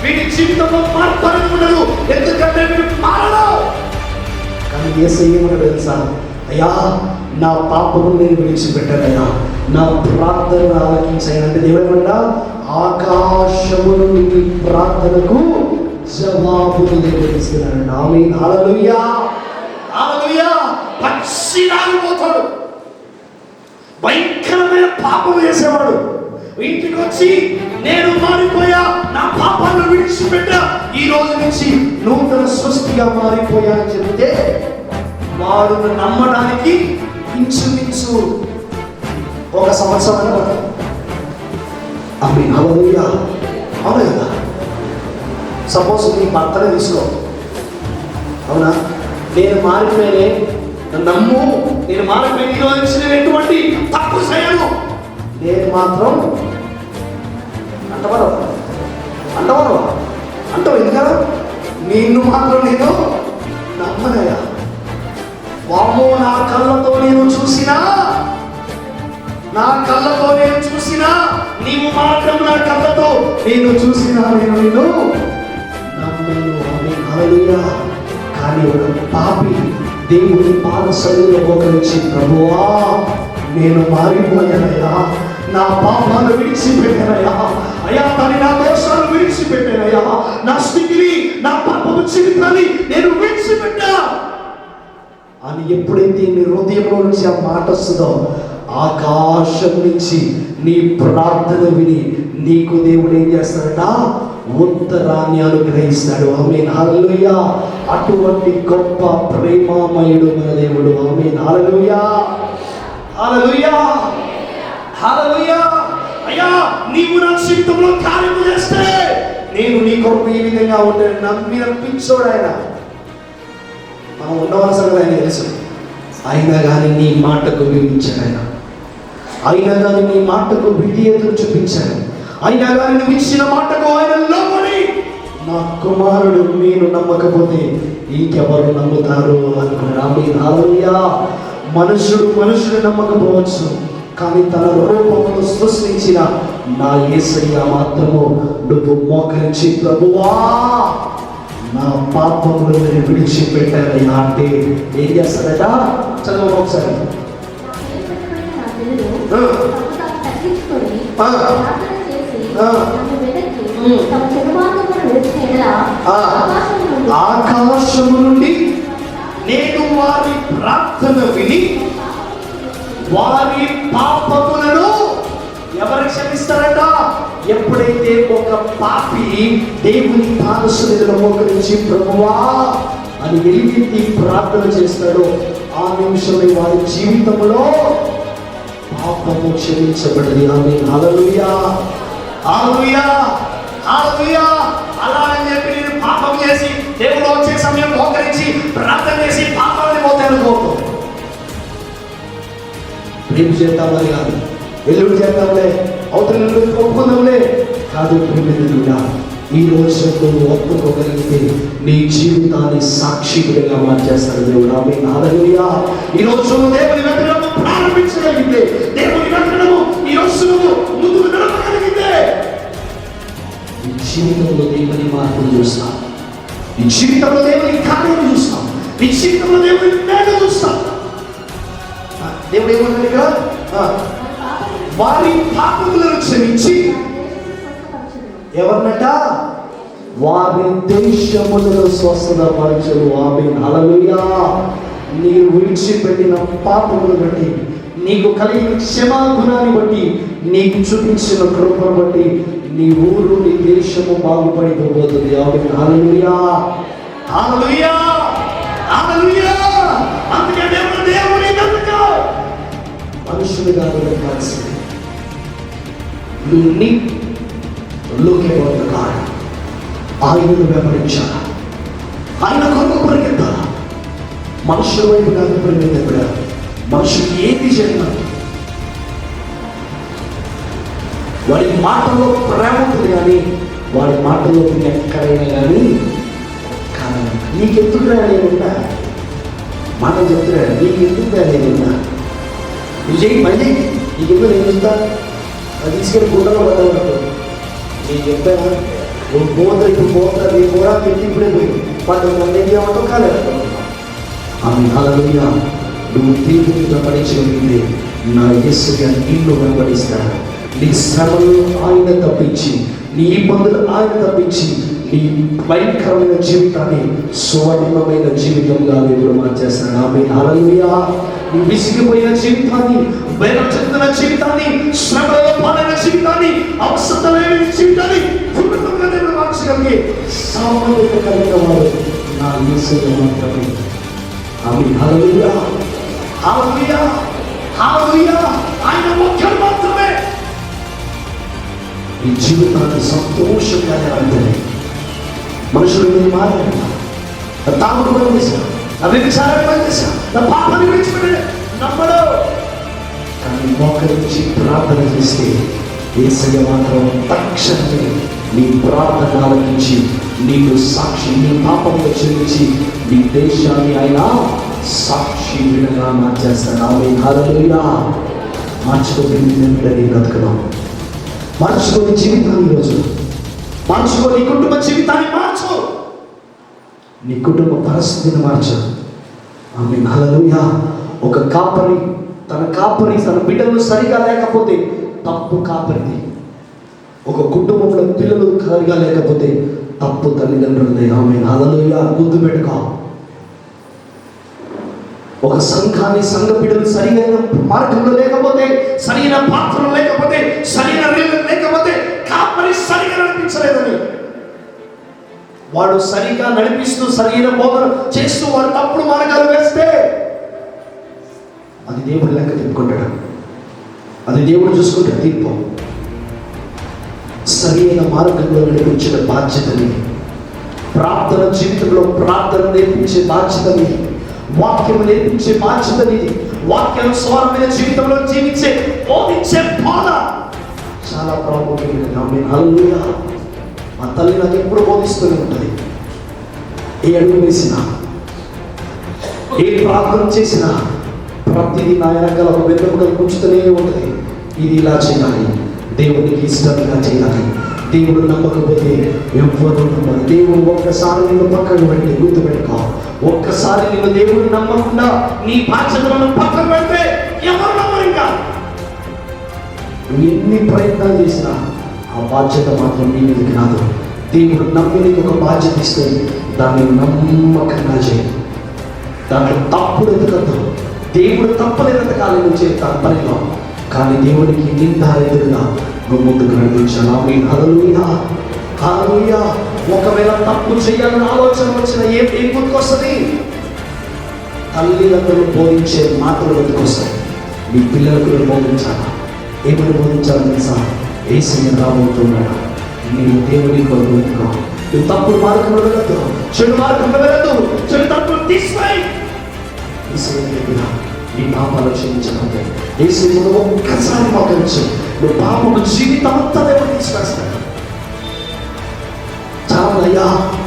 వీడి జీవితంలో మార్పు అనేది ఉండదు. ఎందుకంటే వీడు మారడు. కానీ యేసయ్య ఏమన్నాడు తెలుసా? అయ్యా నా పాపము నేను విడిచిపెట్టానయ్యా, నా ప్రార్థన ఆలకించానంటే దేవుడు ఏమంటా? ఆకాశము నుండి నీ ప్రార్థనకు జవాబును దేవుడు ఇస్తున్నాడు. ఆమేన్ హల్లెలూయా. హల్లెలూయా. పచ్చిరాలిపోతాడు, భయంకరమైన పాపం చేసేవాడు ఇంటికి వచ్చి నేను మారిపోయా, నా పాపాలను విడిచిపెట్టా, ఈ రోజు నుంచి నూతన సృష్టిగా మారిపోయా అని చెప్తే వాడు నమ్మడానికి ఇంచుమించు 1 సంవత్సరం ఆమేన్ హల్లెలూయా. అవును కదా? సపోజ్ నీ భర్తనే తీసుకో. అవునా? నేను మారిపోయానే, నమ్ము, నేను మారిపోయిన ఈరోజు నుంచి నేను ఎటువంటి తప్పు చేయను. నేను మాత్రం అంటావు ఎందుకలా? నిన్ను మాత్రం నేను నమ్మనయ్యా. వామ్మో నా కళ్ళతో నేను చూసినా నీవు మాత్రం నా కళ్ళతో నేను చూసినా నేను నిన్ను నమ్మను. ఆమేన్ హల్లెలూయా. కానీ ఒక పాపి దేవుని పాదసన్నిధిలో మోకరించి ప్రభువా నేను మారిపోయానయ్యా, నా పాపాలు విడిచిపెట్టానయ్యా, అయ్యా తని నా దోషాలు విడిచిపెట్టానయ్యా, నా స్థితిని నా పాపము జీవితాన్ని నేను విడిచిపెట్టా అని ఎప్పుడైతే నీ హృదయంలో నుంచి ఆ మాట వస్తుందో ఆకాశం నుంచి నీ ప్రార్థన విని నీకు దేవుడు ఏం చేస్తాడట? ఉత్తరాన్ని అనుగ్రహిస్తాడు. ఆమేన్ హల్లెలూయా. అటువంటి గొప్ప ప్రేమామయుడు మన దేవుడు. ఆమేన్ హల్లెలూయా. హల్లెలూయా. హల్లెలూయా. అయ్యా నీవు నా జీవితంలో కార్యము చేస్తే నేను నీ కొరకు ఈ విధంగా ఉంటాను. నమ్మిన పిచ్చోడు ఆయన. మనం ఉండవలసిన ఆయన తెలుసు. అయినా కానీ నీ మాటకు విధించాడు ఆయన. అయినా కానీ నీ మాటకు విధేయతను చూపించాడు. అయినా కానీ నువ్వు ఇచ్చిన మాటకు ఆయన లోబడి నా కుమారుడు నేను నమ్మకపోతే ఇంకెవరు నమ్ముతారు అనుకున్నాడు. ఆమేన్ హల్లెలూయా. మనుషుడు నమ్మకపోవచ్చు, కానీ తన రూపమును సృష్టించిన నా యేసయ్య మాత్రము నువ్వు మోకరించి ప్రభువా నా పాపములు నేను విడిచిపెట్టానయ్యా అంటే ఏం చేస్తాడట? చదువు ఒకసారి. ఆకాశము నుండి నేను వారి ప్రార్థన విని వారి పాపములను ఎవరు క్షమిస్తారట? ఎప్పుడైతే ఒక పాపి దేవుని పాదసన్నిధిలో మోకరించి ప్రభువా అని ఎలుగెత్తి ప్రార్థన చేస్తాడో ఆ నిమిషమే వారి జీవితంలో పాపము క్షమించబడింది. ఆమేన్ హల్లెలూయా. హల్లెలూయా. హల్లెలూయా. అలా అని చెప్పి నేను పాపం చేసి దేవుడు వచ్చే సమయం మోకరించి ప్రార్థన చేసి పాపాలని పోతే అనుకోకు. రేపు చేద్దామని కాదు, ఎల్లుండి చేద్దాంలే, అవతల ఒప్పుకుందాంలే కాదు. ప్రేమికుడా, ఈ రోజు నువ్వు ఒప్పుకోగలిగితే నీ జీవితాన్ని సాక్షిగా మార్చేస్తాడు దేవుడు. ఆమేన్, హల్లెలూయా. ఈ రోజు నువ్వు దేవుని వెతకడం ప్రారంభించగలిగితే, దేవుని వెతకడం ఈ రోజు నువ్వు ముందుకు నడపగలిగితే నీ జీవితంలో దేవుని మార్పులు చూస్తావు, నీ జీవితంలో దేవుని కార్యం చూస్తావు, నీ జీవితంలో దేవుని మేలు చూస్తావు. దేవుడు ఏమన్నాడు ఇక్కడ? వారి పాపములను క్షమించి ఎవరినట? వారి దేశములను స్వస్థపరచును. ఆమేన్, హల్లెలూయా. నీవు విడిచిపెట్టిన పాపమును బట్టి, నీకు కలిగిన క్షమాగుణాన్ని బట్టి, నీకు చూపించిన కృపను బట్టి నీ ఊరు, నీ దేశము బాగుపడిపోతుంది. ఆమేన్, హల్లెలూయా, హల్లెలూయా, హల్లెలూయా. అందుకే దేవుని వెతుకు, మనుషులుగా వెతకాల్సింది. You need to look about the God. ఆయనను వెంబడించాలి, ఆయన కొరకు పరిగెత్తాలి. మనుషుల వైపు కాదు పరిగెత్తాడు. మనుషులకి ఏది జరిగినా వాడి మాటల్లో ప్రేమ ఉంటుంది, కానీ వాడి మాటల్లో ఎక్కడైనా కానీ కానీ నీకెందుకు నేనున్నా మాట చెప్తున్నాడు, నీకెందుకు నేనున్నా విజయ్ మళ్ళీ నీకెందుకు నేను ఇస్తా అది తీసుకెళ్ళి గుండెలో పడ్డాడు. నేను చెప్పాను నువ్వు పోతా, ఇప్పుడు పోతా, నీ కూడా పెట్టి ఇప్పుడే పోయి పట్టు నన్ను ఏం చేయమంటావు కాలేదు. ఆమె హల్లెలూయా. నువ్వు దేవుని వెంబడించగలిగితే నా యేసుగా నిన్ను వెంబడిస్తాడు. నీ శ్రమలు ఆయన తప్పించి, నీ ఇబ్బందులు ఆయన తప్పించి, నీ భయంకరమైన జీవితాన్ని స్వర్ణమైన జీవితంగా దేవుడు మార్చేస్తాడు. ఆమె హల్లెలూయా. నీ విసిగిపోయిన జీవితాన్ని, వేదన చెందిన జీవితాన్ని, శ్రమలో పాలైన జీవితాన్ని, అవసరమైన జీవితాన్ని పూర్ణంగా దేవుడు మార్చగలిగే సామర్థ్యం కలిగిన వాడు నా యేసుగా మాత్రమే. ఆమె హల్లెలూయా, హల్లెలూయా, హల్లెలూయా. ఆయన ఒక్కడు మాత్రమే ఈ జీవితాన్ని సంతోషంగా అంటేనే మనుషులు మీరు మారారు. తాగుడు పని చేశారు, వ్యభిచారం పని చేశారు, నా పాపాన్ని విడిచిపెట్టాడు నమ్మడు. కానీ మోకరించి ప్రార్థన చేస్తే యేసయ్య మాత్రం తక్షణమే నీ ప్రార్థన ఆలకించి నీకు సాక్షి, నీ పాపంలో చెల్లించి నీ దేశాన్ని ఆయన సాక్షి విడగా మార్చేస్తాడు. ఆమేన్, హల్లెలూయా. మార్చుకోగలిగిన నీ బ్రతకడం, మార్చుకోని జీవితాన్ని ఈరోజు మార్చుకో. నీ కుటుంబ జీవితాన్ని మార్చు, నీ కుటుంబ పరిస్థితిని మార్చు. ఆమేన్, హల్లెలూయా. ఒక కాపరి తన బిడ్డలు సరిగా లేకపోతే తప్పు కాపరిది. ఒక కుటుంబంలో పిల్లలు సరిగా లేకపోతే తప్పు తల్లిదండ్రులది. ఆమేన్, హల్లెలూయా. గుర్తు పెట్టుకో. ఒక సంఘ బిడ్డలు సరైన మార్గంలో లేకపోతే, సరైన పాత్రలు లేకపోతే, సరైన రీతులు లేకపోతే కాపరి సరిగా నడిపించలేదని, వాడు సరిగా నడిపిస్తూ సరైన బోధన చేస్తూ వాడు తప్పుడు మార్గాలు వేస్తే అది దేవుడు లెక్క తిప్పుకుంటాడు, అది దేవుడు చూసుకుంటే తీర్పు. సరైన మార్గంలో నడిపించిన బాధ్యతని, ప్రార్థన జీవితంలో ప్రార్థన నేర్పించే బాధ్యతని, వాక్యం నేర్పించే బాధ్యతని, వాక్యానుసారమైన జీవితంలో జీవించే బోధించే బోధ చాలా ప్రాముఖ్యమైనది. ఆమేన్, హల్లెలూయా. మా తల్లి నాకు ఎప్పుడు బోధిస్తూనే ఉంటుంది. ఏ అడుగు వేసినా, ఏ ప్రార్థన చేసినా ప్రతిదీ నా వెనకాల ఒక వెతుకుగా కూర్చుతూనే ఉంటుంది. ఇది ఇలా చేయాలి, దేవునికి ఇష్టంగా చేయాలి. దేవుడు నమ్మకపోతే ఎవ్వరు నమ్మరు. దేవుడు ఒక్కసారి నిన్ను పక్కన పెట్టి గుర్తుపెట్టుకో. ఒక్కసారి నిన్ను దేవుడు నమ్మకుండా నీ బాధ్యతలను పక్కన పెడితే ఎవరు నమ్మరు. ఇంకా ఎన్ని ప్రయత్నాలు చేసినా ఆ బాధ్యత మాత్రం నీ మీదకి రాదు. దేవుడు నమ్మి నీకు ఒక బాధ్యత ఇస్తే దాన్ని నమ్మకంగా చేయి. దాంట్లో తప్పుడు ఎదుకద్దు. దేవుడు తప్పలేదు ఎంతకాలం నువ్వు చేస్తాను పనిలో, కానీ దేవుడికి నిందారెదురుగా నువ్వు ముందుకు నడిపించాను. ఆమేన్, హల్లెలూయా, హల్లెలూయా. ఒకవేళ తప్పు చేయాలని ఆలోచన వచ్చిన ఏం గుర్తుకొస్తుంది? తల్లిదండ్రులు బోధించే మాటలు గుర్తుకొస్తాయి. మీ పిల్లలకు బోధించాలా? ఏమని బోధించాలని తెలుసా? యేసయ్య రాబోతున్నాడు, నీవు దేవుని కొరకు వెతుకో. నువ్వు తప్పుడు మార్గంలో వెళ్ళొద్దు, చెడు మార్గంలో వెళ్ళొద్దు, చెడు తప్పులు తీసివేయి. యేసయ్య దగ్గర నీ పాపాలు క్షమించకపోతే యేసు నువ్వు ఒక్కసారి మోకరించు, నువ్వు పాపము జీవితం అంతా దేవుడు తీసుకొస్తాడు. చాలయ్యా,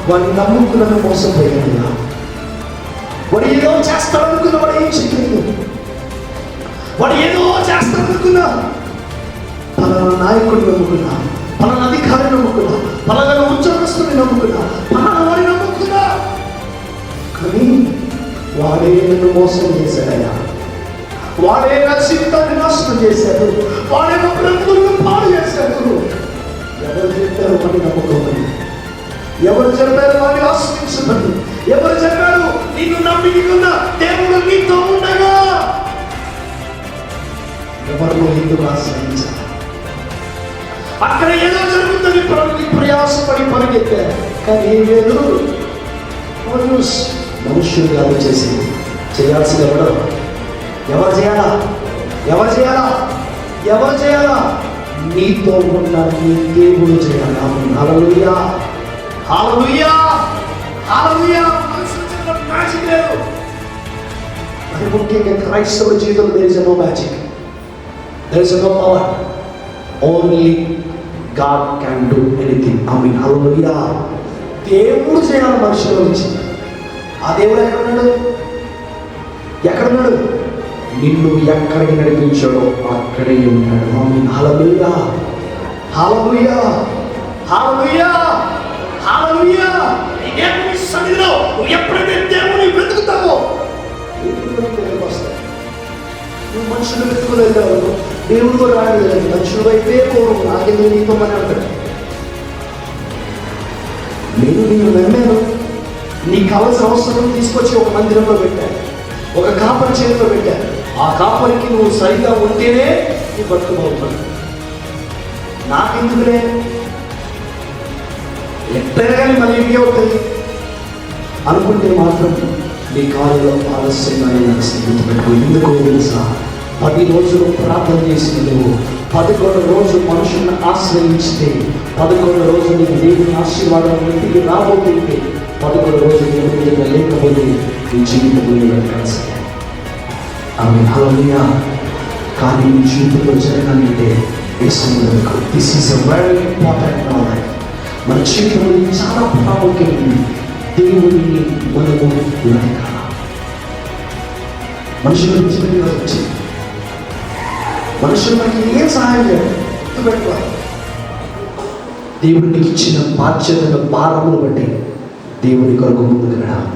వాడిని నమ్ముకున్న మోసపోయాడయ్యా, వాడు ఏదో చేస్తాడనుకున్నా, వాడు ఏం చేయలేదు. వాడు ఏదో చేస్తాడనుకున్నా, పలానా నాయకుడిని నమ్ముకున్నా, పలానా అధికారిని నమ్ముకున్నా, పలానా ఉద్యోగస్తుని నమ్ముకున్నా, పలానా వాడిని నమ్ముకున్నా, కానీ వాడే నన్ను మోసం చేశాడయ్యా, వాడే నా జీవితాన్ని నాశనం చేశాడు, వాడే నా బ్రతుకులను పాడు చేశాడు. ఎవరు చెప్పారు వాడిని నమ్ముకోమని? ఎవరు చెప్పారు వాడిని ఆశ్రయించమని? ఎవరు చెప్పారు నిన్ను నమ్మికున్న దేవుడు నీతో ఉండగా ఎవరు ఎందుకు ఆశ్రయించారు? అక్కడ ఏదో జరుగుతుంది, ప్రయాసపడి పరిగెత్తారు, కానీ ఏం లేదు. మనుషులు కాదు చేసింది, చేయాల్సింది ఎవరు చేయాలా? ఎవరు చేయాలా? ఎవరు చేయాలా? నీతో ఉన్న నీ దేవుడు చేయాలా? హల్లెలూయా, హల్లెలూయా, హల్లెలూయా. మనుషులు చెప్పిన మ్యాజిక్ లేదు. అది ముఖ్యంగా క్రైస్తవ జీవితంలో there is no magic, there is no power, only God can do anything. ఆమేన్, హల్లెలూయా. దేవుడు చేయాలి మనుషుల నుంచి. ఆ దేవుడు ఎక్కడున్నాడు? ఎక్కడున్నాడు? నిన్ను ఎక్కడికి నడిపించాడో అక్కడే ఉంటాడు. ఆమేన్, హల్లెలూయా, హల్లెలూయా, హల్లెలూయా, హల్లెలూయా. ఈ దేవుని సన్నిధిలో నువ్వు ఎప్పుడైతే దేవుని వెతుకుతావో నువ్వు మనుషులు వెతుకులేవు, దేవుడు కూడా రాలేదు. మనుషులు అయితే పోరు, నాకెందుకు నీతో అని అంటాడు. నేను నిన్ను నమ్మాను, నీకు కావాల్సిన అవసరం తీసుకొచ్చి ఒక మందిరంలో పెట్టాను, ఒక కాపరి చేతిలో పెట్టాను. ఆ కాపరికి నువ్వు సరిగా ఉంటేనే నీ బతుకుపోతాడు. నాకెందుకులే, ఎట్టైనా కానీ మళ్ళీ ఇవే అవుతుంది అనుకుంటే మాత్రం నీ కార్యంలో ఆలస్యంగా నడుస్తూ ఎందుకో తెలుసా? 10 రోజులు ప్రార్థన చేసి నువ్వు 11 రోజులు మనుషులను ఆశ్రయించితే 11 రోజులు నీకు దేవుని ఆశీర్వాదం ఇంటికి రాబోతుంటే 11 రోజులు దేవుని దగ్గర లేకపోతే నీ జీవితంలో కలిసి ఆమె హల్లెలూయా. కానీ నీ జీవితంలో జరగాలంటే this is a very important knowledge. మన జీవితంలో ఇది చాలా ప్రాముఖ్యమైనది. దేవుడిని మనము వెతకాలి. మనుషుల జీవితంలో వచ్చింది, మనుషులు మనకి ఏం సహాయం చేయాలి గుర్తుపెట్టుకోవాలి. దేవుడు నీకు ఇచ్చిన బాధ్యతను భారమును బట్టి దేవుని కొరకు ముందుకు నడవాలి.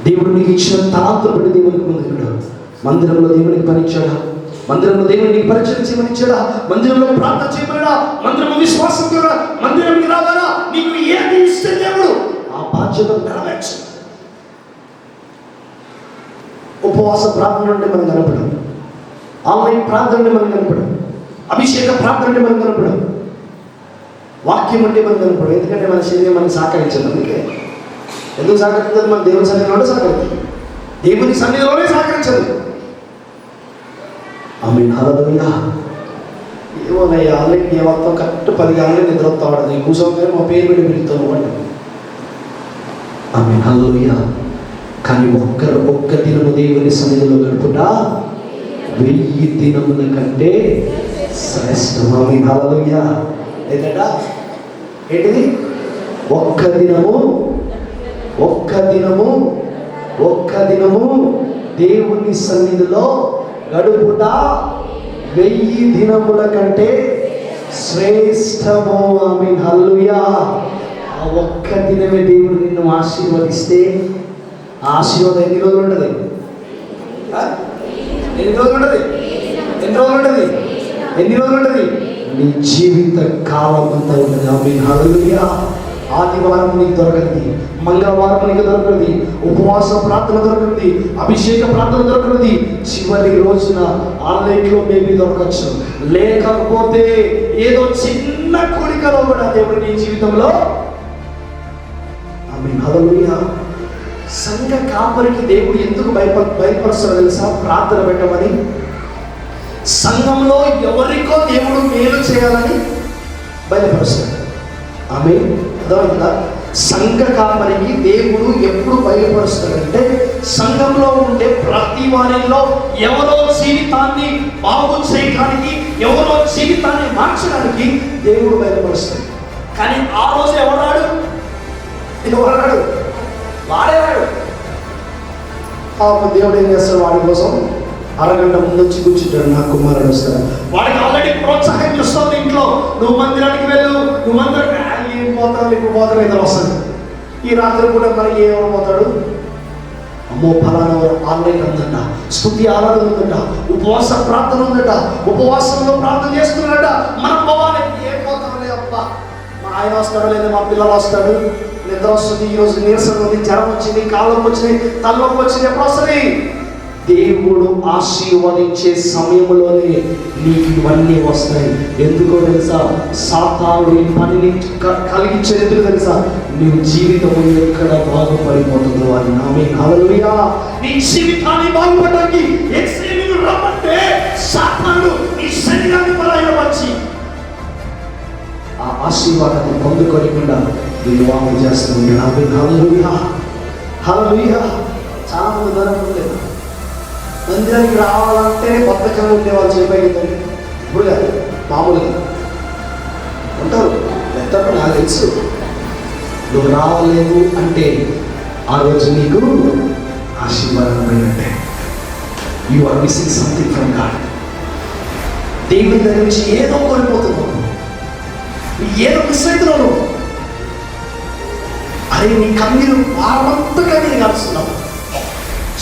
దేవుడు నీకు ఇచ్చిన తలాంతులు బట్టి దేవునికి ముందుకు నడవాలి. మందిరంలో దేవునికి పనిచ్చాడా? మందిరంలో దేవునికి పరిచయం చేయమనిచ్చాడా? మందిరంలో ప్రార్థన చేయమడా? మందిరంలో విశ్వాసం కూడా మందిరంకి రావాలా? నీకు ఏది ఇస్తే దేవుడు ఆ బాధ్యత నెరవేర్చు. ఉపవాస ప్రార్థన నుండి మనం కనపడం, ఆన్లైన్ ప్రార్థన నుండి మనం కనపడం, అభిషేక ప్రార్థన నుండి మనం కనపడం, వాక్యం అంటే మనం కనపడం. ఎందుకంటే మన శరీరం మనం సహకరించదు. అందుకే ఎందుకు సహకరించదు? మన దేవుని సన్నిధిలోనే సహకరించదు, దేవుని సన్నిధిలోనే సహకరించదు. ఆమేన్, హల్లెలూయా. ఏమోనయ్యా ఆన్లైన్ ఏ మొత్తం కరెక్ట్ 10 గంటలు నిద్ర వస్తా పడుతుంది, కూర్చోగానే మా పేరు పెట్టి పిలుస్తాను వాడు. ఆమేన్, హల్లెలూయా. కానీ ఒక్క దినము దేవుని సన్నిధిలో గడుపుట 1000 దినముల కంటే శ్రేష్టం. ఆమేన్, హల్లెలూయా. ఏంటంటే ఏంటిది? ఒక్క దినము దేవుని సన్నిధిలో గడుపుట 1000 దినముల కంటే శ్రేష్టము. ఆమేన్, హల్లెలూయా. ఆ ఒక్క దినమే దేవుడు నిన్ను ఆశీర్వదిస్తే ఆ ఆశీర్వాదం ఎన్ని రోజులు ఉంటుంది? ఎన్ని రోజులు ఉంటుంది? నీ జీవిత కాలం అంతా ఉంటుంది. ఆమేన్, హల్లెలూయా. ఆదివారం నీకు దొరకది, మంగళవారం నీకు దొరకది, ఉపవాస ప్రార్థన దొరకది, అభిషేక ప్రార్థన దొరకది, చివరి రోజున ఆన్లైన్లో మేబీ దొరకచ్చు. లేకపోతే ఏదో చిన్న కోరికలో కూడా దేవుడు నీ జీవితంలో. ఆమేన్, హల్లెలూయా. సంఘ కాపరికి దేవుడు ఎందుకు భయపరుస్తాడో తెలుసా? ప్రార్థన పెట్టమని. సంఘంలో ఎవరికో దేవుడు మేలు చేయాలని బయలుపరుస్తాడు. ఆమేన్, అర్థమైందా? సంఘ కాపరికి దేవుడు ఎప్పుడు బయలుపరుస్తాడంటే సంఘంలో ఉండే ప్రతి వారిలో ఎవరో జీవితాన్ని బాగు చేయడానికి, ఎవరో జీవితాన్ని మార్చడానికి దేవుడు బయలుపరుస్తాడు. కానీ ఆ రోజు ఎవరాడు? వాడేవాడు. దేవుడు ఏం చేస్తాడు? వాడి కోసం అరగంట ముందు వచ్చి కూర్చుంటాడు. నా కుమారుడు వస్తాడు. వాడికి ఆల్రెడీ ప్రోత్సాహం ఇస్తుంది ఇంట్లో. నువ్వు మందిరానికి వెళ్ళు, నువ్వు మందిరానికి ఏం పోతావు, నీకు పోతావు ఇద్దరు వస్తాడు. ఈ రాత్రి కూడా మనకి ఏమైపోతాడు? అమ్మో ఫలానా ఆన్లైన్ ఉందట, స్తుతి ఆరాధన ఉందట, ఉపవాస ప్రార్థన ఉందట, ఉపవాసంలో ప్రార్థన చేస్తున్నాడట, మనం పోవాలి. ఏం పోతాంలే అబ్బా, మా ఆయన వస్తాడు లేదా మా పిల్లలు వస్తాడు, నిద్ర వస్తుంది, ఈరోజు నీరసం ఉంది, జ్వరం వచ్చింది, కాళ్ళం వచ్చింది, తలనొప్పి వచ్చింది, ఎప్పుడు వస్తుంది? దేవుడు ఆశీర్వదించే సమయంలోనే నీకు ఇవన్నీ వస్తాయి. ఎందుకో తెలుసా? సాతానుడు ఈ పనిని కలిగించేది ఎందుకు తెలుసా? నీ జీవితం ఎక్కడ బాగుపడిపోతుందో అని. ఆమేన్, హల్లెలూయా. నీ జీవితాన్ని బాగుపడడానికి యేసుని రమ్మంటే సాతానుడు నీ శరీరాన్ని బలహీనపరిచి ఆ ఆశీర్వాదాన్ని పొందుకోకుండా వివాహం చేస్తుంది. ఆమేన్, హల్లెలూయా, హల్లెలూయా. చాలా మంది ఉదాహరణ మందిరానికి రావాలంటే బద్ధకంగా ఉండేవాళ్ళు చేయబోయేదని ఇప్పుడు కాదు, మామూలుగా ఉంటారు. ఎంతకు నాకు తెలుసు. నువ్వు రావలేదు అంటే ఆ రోజు నీకు ఆశీర్వాదం పోయినట్టే. You are missing something from God. దేవుని దగ్గర నుంచి ఏదో కోల్పోతున్నావు, ఏదో మిస్ అవుతున్నావు. అరే నీ కన్నీరు వారమంతా కన్నీరు కలుస్తున్నావు.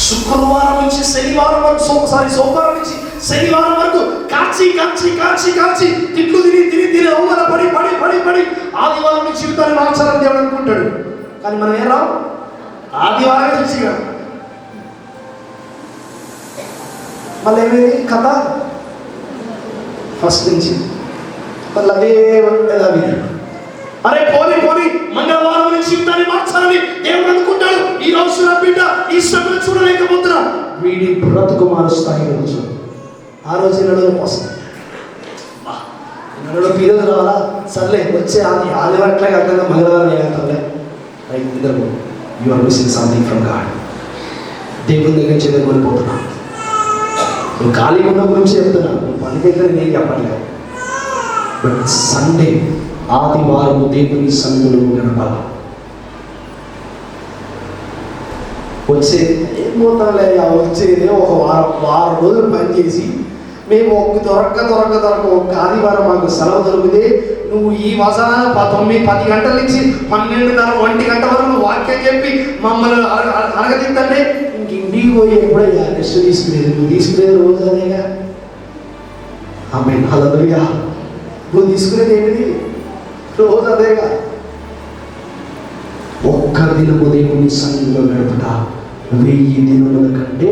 శుక్రవారం నుంచి శనివారం వరకు, సోమవారం నుంచి శనివారం వరకు కాచి కాచి కాచి కాచి తిట్లు తిని అవమానపడి పడి పడి పడి ఆదివారం నుంచి జీవితాన్ని మార్చాలని దేవుడు అనుకుంటాడు. కానీ మనం ఏం రావు, ఆదివారమే చూసిగా మళ్ళీ ఏమైంది కథ? ఫస్ట్ నుంచి మళ్ళీ అదే అవి. అరే పోనీ పోనీ మంగళవారం నుంచి జీవితాన్ని మార్చాలని దేవుడు అనుకుంటాడు. ఈ రోజు నా బిడ్డ ఈ శ్రమను చూడలేకపోతున్నా, వీడి బ్రతుకు మారుస్తాయి. రోజు ఆ రోజు నడుల కోసం నడులో పీరియడ్ రావాలా? సర్లే వచ్చే ఆదివారం అట్లాగే అర్థంగా మంగళవారం ఏమంటారులే. ఇద్దరు you are missing something from God. దేవుని దగ్గర నుంచి కోల్పోతున్నా. నువ్వు ఖాళీగా ఉన్న గురించి చెప్తున్నా, నువ్వు పని దగ్గర నేను చెప్పట్లేదు. బట్ సండే ఆదివారం దేవుని సన్నిధిలో గడపాలి. వచ్చే ఏం పోతాంలే, వచ్చేదే ఒక వారం రోజులు పనిచేసి మేము దొరక్క ఒక ఆదివారం మాకు సెలవు దొరికితే నువ్వు ఈ వసన 9-10 గంటల నుంచి 12:30-1 గంట వరకు నువ్వు వాక్యం చెప్పి మమ్మల్ని అడగదిద్దంటే ఇంక ఇంటికి పోయి ఎప్పుడయ్యా రెస్ట్ తీసుకునేది? నువ్వు తీసుకునేది రోజు అదేగా. ఆమేన్, హల్లెలూయా. నువ్వు తీసుకునేది ఏంటిది? రోజు అదేగా. ఒక్క దినము దేవుని సన్నిధిలో గడుపుట 1000 దినముల కంటే